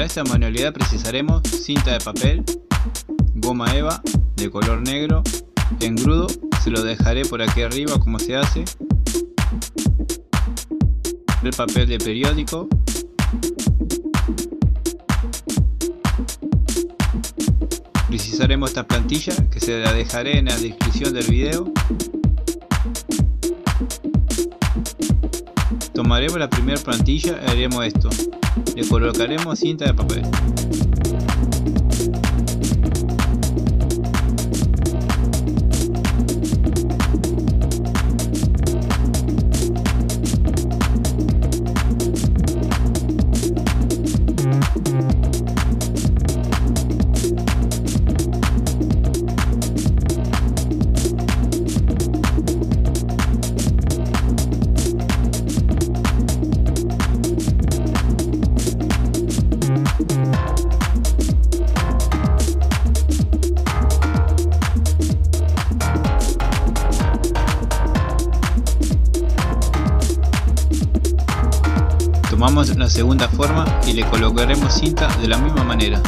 esta manualidad precisaremos cinta de papel, goma eva de color negro, engrudo, se lo dejaré por aquí arriba como se hace, el papel de periódico, precisaremos esta plantilla que se la dejaré en la descripción del video. Tomaremos la primera plantilla y haremos esto, le colocaremos cinta de papel. Tomamos la segunda forma y le colocaremos cinta de la misma manera.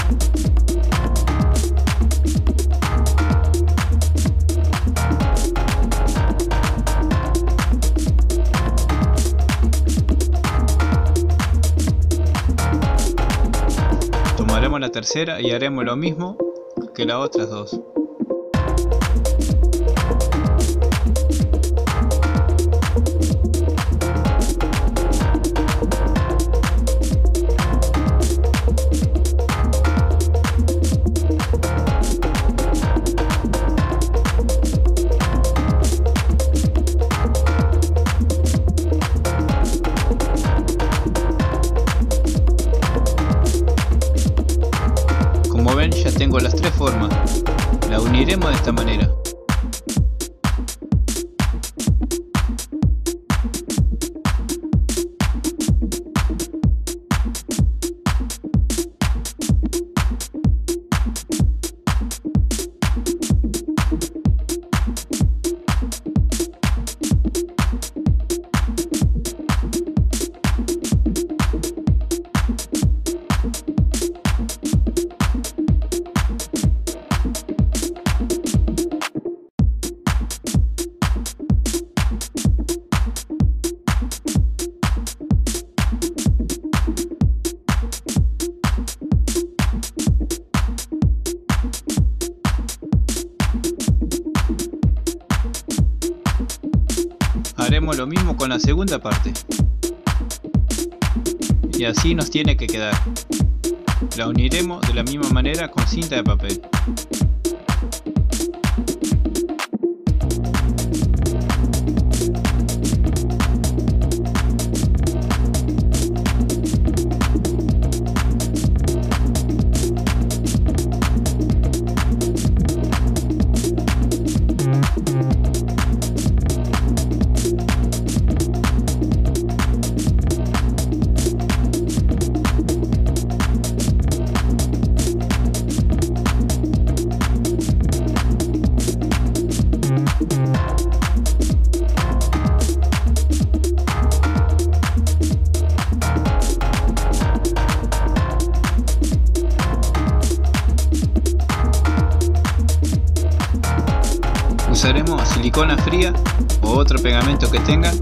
Tomaremos la tercera y haremos lo mismo que las otras dos. Como ven, ya tengo las tres formas, la uniremos de esta manera. Haremos lo mismo con la segunda parte y así nos tiene que quedar. La uniremos de la misma manera con cinta de papel. Usaremos silicona fría o otro pegamento que tengan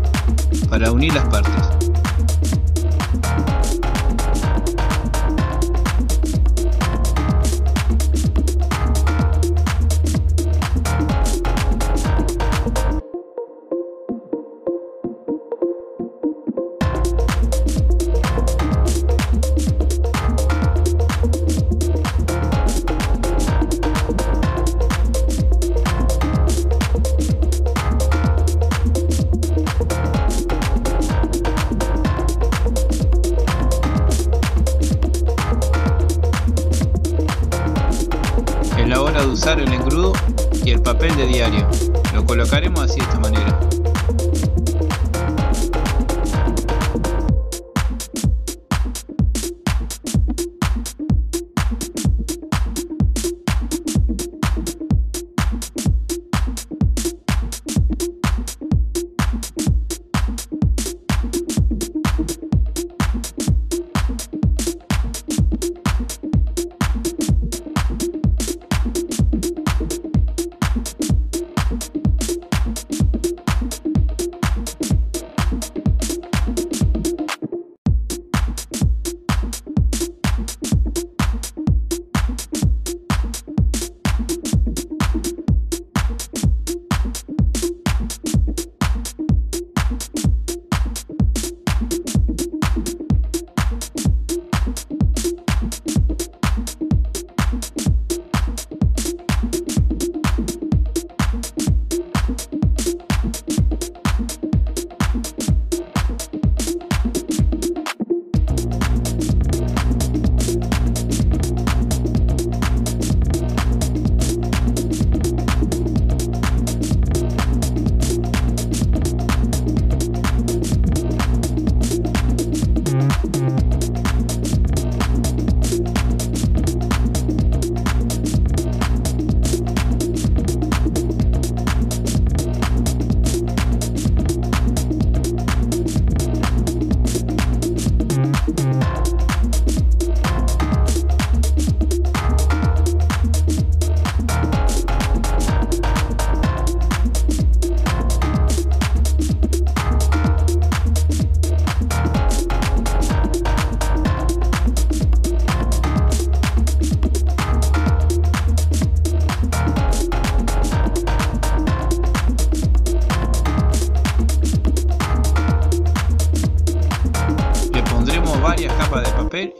para unir las partes. Es la hora de usar el engrudo y el papel de diario. Lo colocaremos así de esta manera.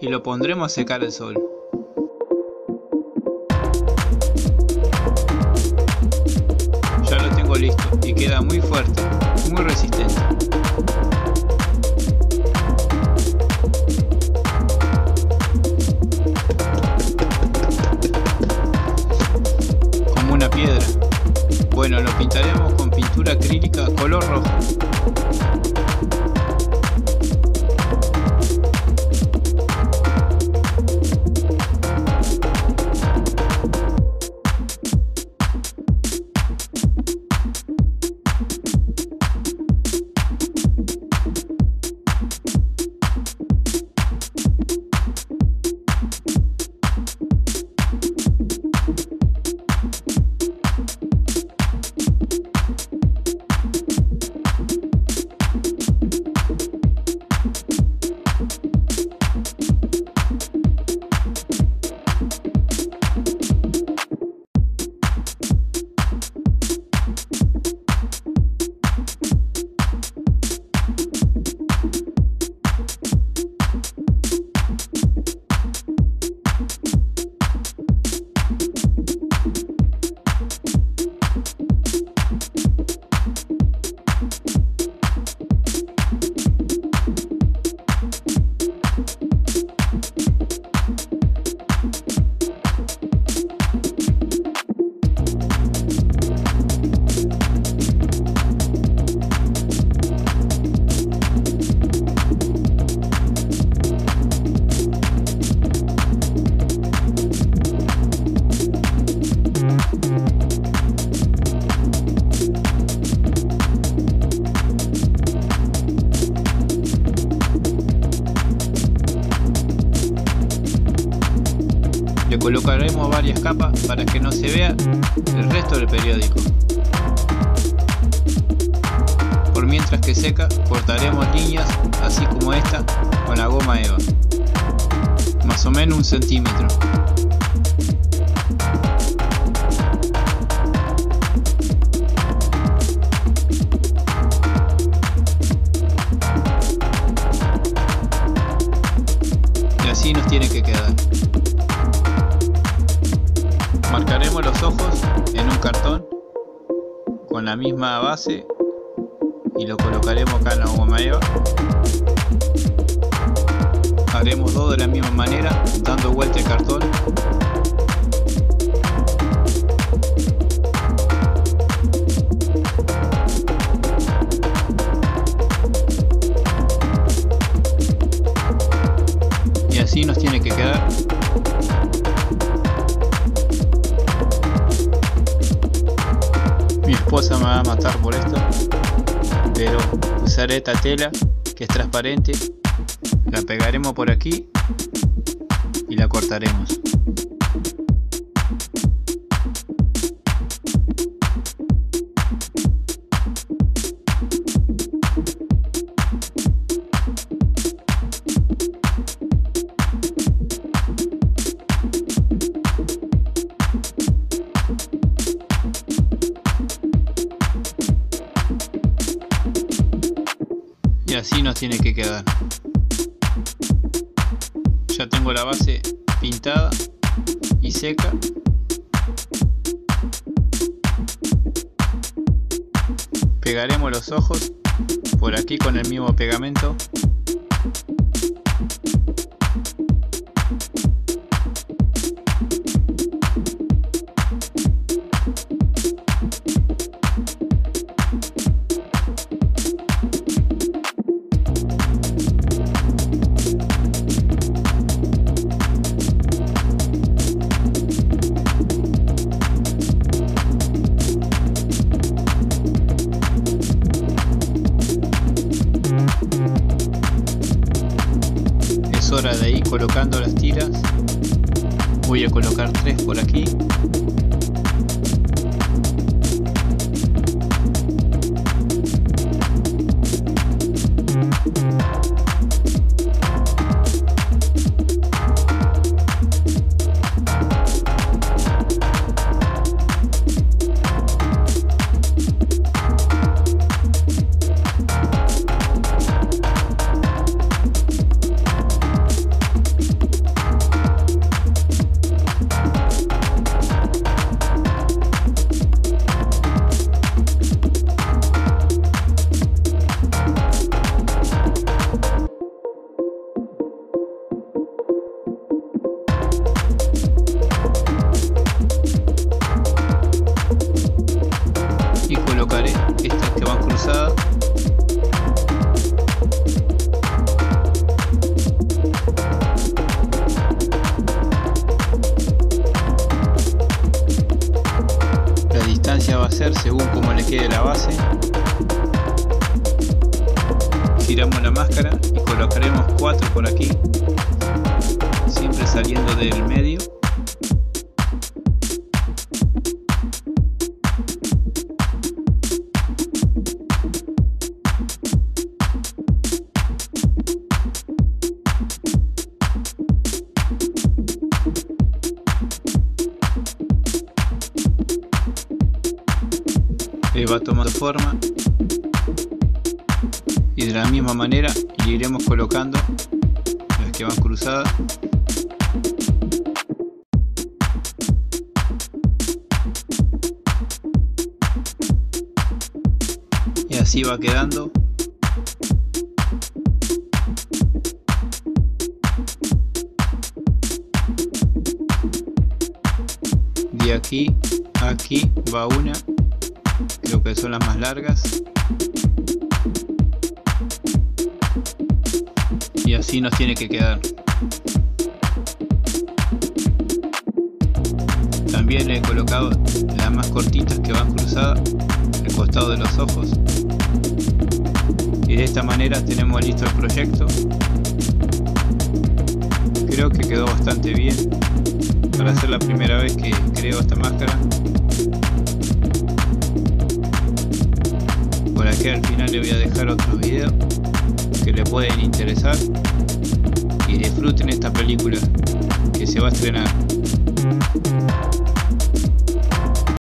y lo pondremos a secar al sol. Ya lo tengo listo y queda muy fuerte, muy resistente. Como una piedra. Bueno, lo pintaremos con pintura acrílica color rojo. Le colocaremos varias capas para que no se vea el resto del periódico. Por mientras que seca, cortaremos líneas así como esta con la goma eva, más o menos 1 centímetro. Y así nos tiene que quedar. Marcaremos los ojos en un cartón con la misma base y lo colocaremos acá en la goma eva. Haremos dos de la misma manera, dando vuelta el cartón. Y así nos tiene que quedar. Mi esposa me va a matar por esto, pero usaré esta tela que es transparente, la pegaremos por aquí y la cortaremos. Y así nos tiene que quedar. Ya tengo la base pintada y seca. Pegaremos los ojos por aquí con el mismo pegamento. Es hora de ir colocando las tiras. Voy a colocar 3 por aquí. hacer según como le quede la base. Giramos la máscara y colocaremos 4 por aquí, siempre saliendo del medio. Va tomando forma y de la misma manera le iremos colocando las que van cruzadas. Y así va quedando. De aquí a aquí va una. Creo que son las más largas. Y así nos tiene que quedar. También le he colocado las más cortitas que van cruzadas al costado de los ojos. Y de esta manera tenemos listo el proyecto. Creo que quedó bastante bien para ser la primera vez que creo esta máscara. Por aquí al final le voy a dejar otros videos que le pueden interesar y disfruten esta película que se va a estrenar.